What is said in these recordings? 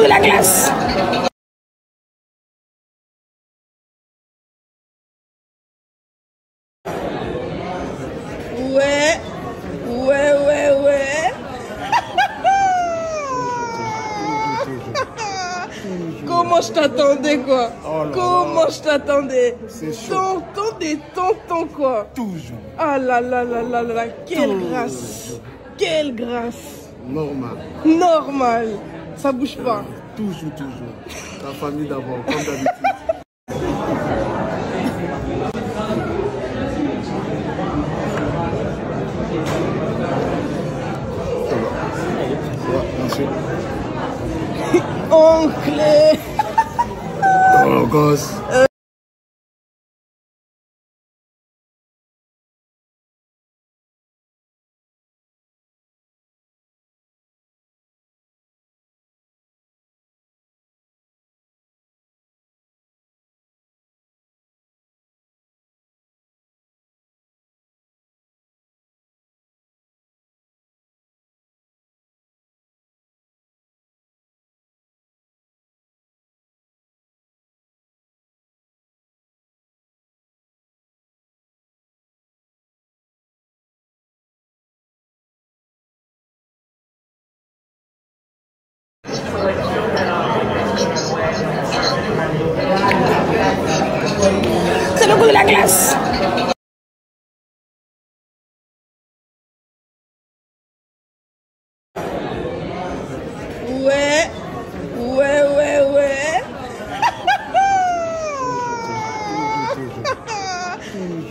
de la glace. Ouais. Comment je t'attendais quoi. Oh là comment je t'attendais. C'est chaud. Tonton des tontons quoi. Toujours. Ah là là là là là. Quelle grâce. Quelle grâce. Normal. Ça bouge pas. Toujours. La famille d'abord, comme d'habitude. Merci. Oncle. Oh, gosse. C'est le goût de la glace. Ouais.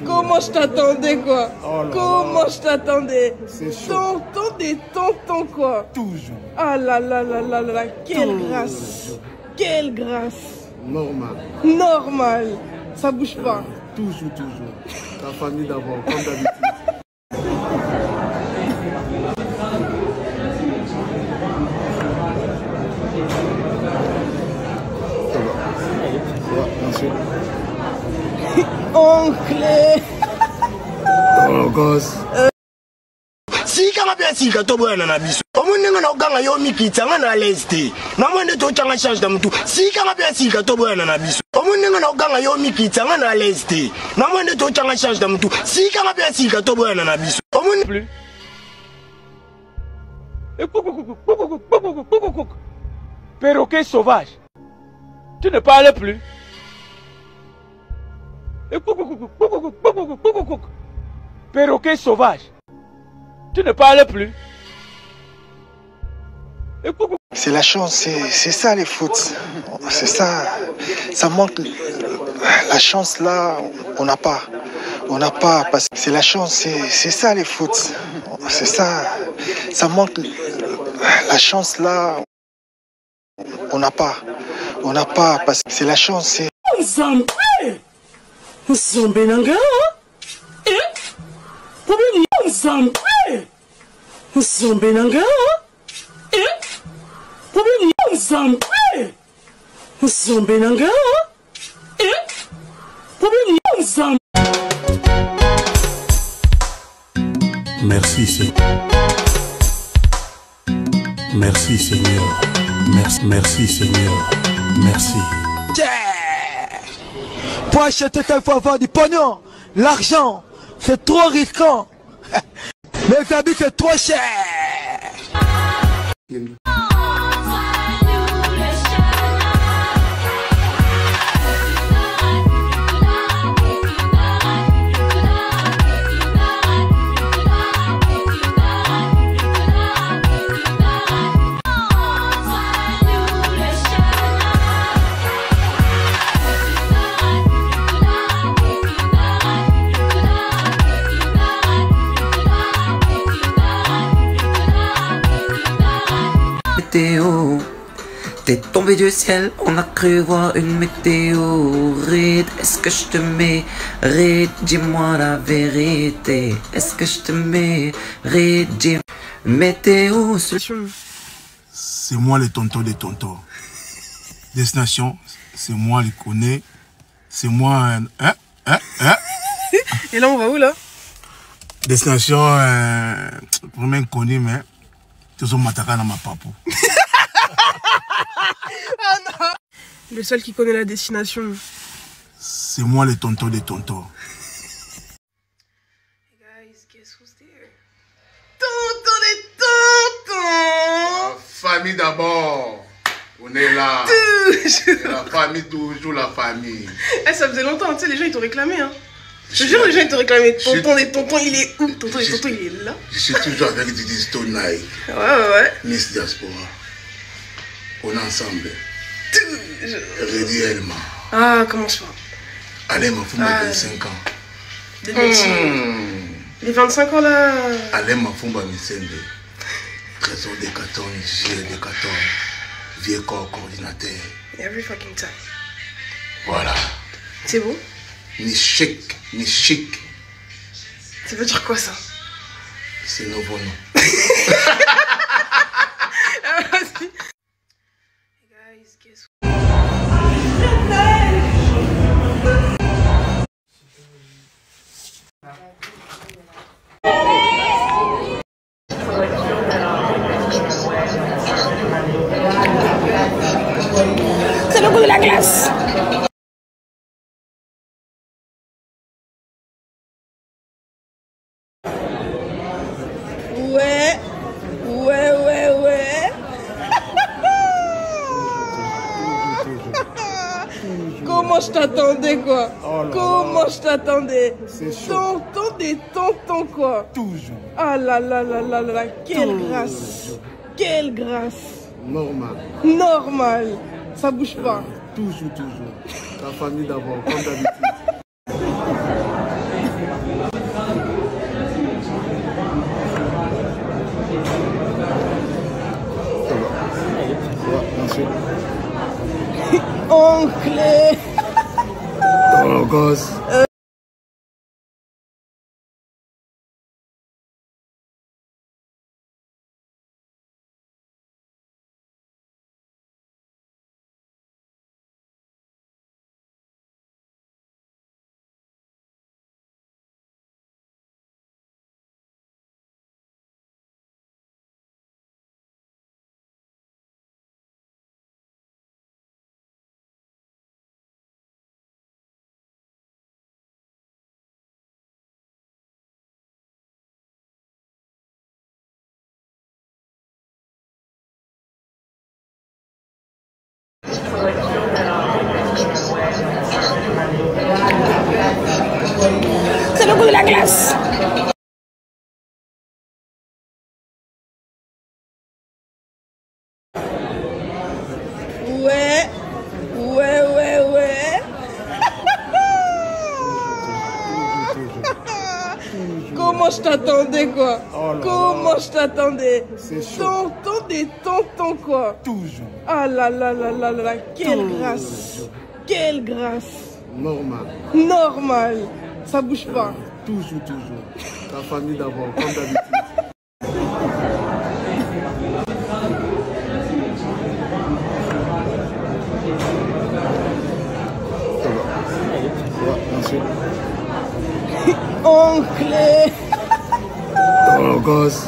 Comment je t'attendais quoi. Oh comment je t'attendais. C'est chaud. Tonton des tontons quoi. Toujours. Ah là là là là là. Quelle grâce. Quelle grâce. Normal. Ça bouge pas. Toujours. La famille d'abord, comme d'habitude. Merci. Oncle. Oh, gosse. Si kama bien si ka to bwana na biso. Omunenga na oganga yo mikitsanga na leste. Na mwende to changa charge da mtu. Si kama bien si ka to bwana na biso. Omunenga na oganga yo mikitsanga na leste. Na mwende to changa charge da mtu. Si kama bien si ka to bwana na biso. Omune plus. Perroquet sauvage. Tu ne parles plus. Perroquet sauvage. Tu ne parles plus. C'est la chance, c'est ça les foot. C'est ça. Ça manque. La chance là, on n'a pas. On n'a pas. Parce que c'est la chance, c'est ça les foot. C'est ça. Ça manque. La chance là, on n'a pas. On n'a pas. Parce que c'est la chance, c'est. Zombenanga. Problème Zombe. Zombenanga. Problème Zombe. Zombenanga. Problème Zombe. Merci Seigneur. Merci Seigneur. Merci Seigneur. Merci. Pour acheter, il faut avoir du pognon. L'argent, c'est trop risquant. Les habits, c'est trop cher. Météo, t'es tombé du ciel, on a cru voir une météorite. Est-ce que je te mérite? Dis-moi la vérité. Est-ce que je te mérite? Météo. C'est moi le tonton des tontons. Destination, c'est moi le connais. C'est moi. Et là, on va où là? Destination, vraiment connu, mais. Tout ça m'attaque dans ma papou. Ah non. Le seul qui connaît la destination. C'est moi le tonton des tontons. Guys, guess who's there? Tonton des tontons. Famille d'abord. On est là. Toujours. La famille, toujours la famille. Eh, ça faisait longtemps, tu sais, les gens ils t'ont réclamé. Hein. Je te jure, les gens ils t'ont réclamé. Tonton des tontons, il est où? Tonton des tontons, il est là. Je suis toujours avec Didi Stone Night. Ouais. Miss Diaspora. On est ensemble. Toujours. Réellement. Ah, comment je fais? Allez, ma femme a 25 ans. Des 25 Les 25 ans là. Allez, ma femme a 25 ans. Trésor des cartons, gilet des cartons. Vieux corps coordinateur. Every fucking time. Voilà. C'est beau? Ni chic, ni chic. Ça veut dire quoi ça? C'est nouveau nom. Guys, guess c'est le goût de la glace. Ouais. Comment je t'attendais quoi? Comment je t'attendais? Tonton des tontons quoi. Toujours. Ah là, quelle grâce. Quelle grâce. Normal. Ça bouge pas. Toujours. La famille d'abord, comme d'habitude. Oncle. Oh, gosse. C'est le goût de la glace. Ouais. Comment je t'attendais quoi? Comment je t'attendais? Tonton des tontons quoi. Toujours. Ah là, quelle grâce. Quelle grâce. Normal. Ça bouge pas. Toujours. La famille d'abord, comme d'habitude. Oncle. Oh, gosse.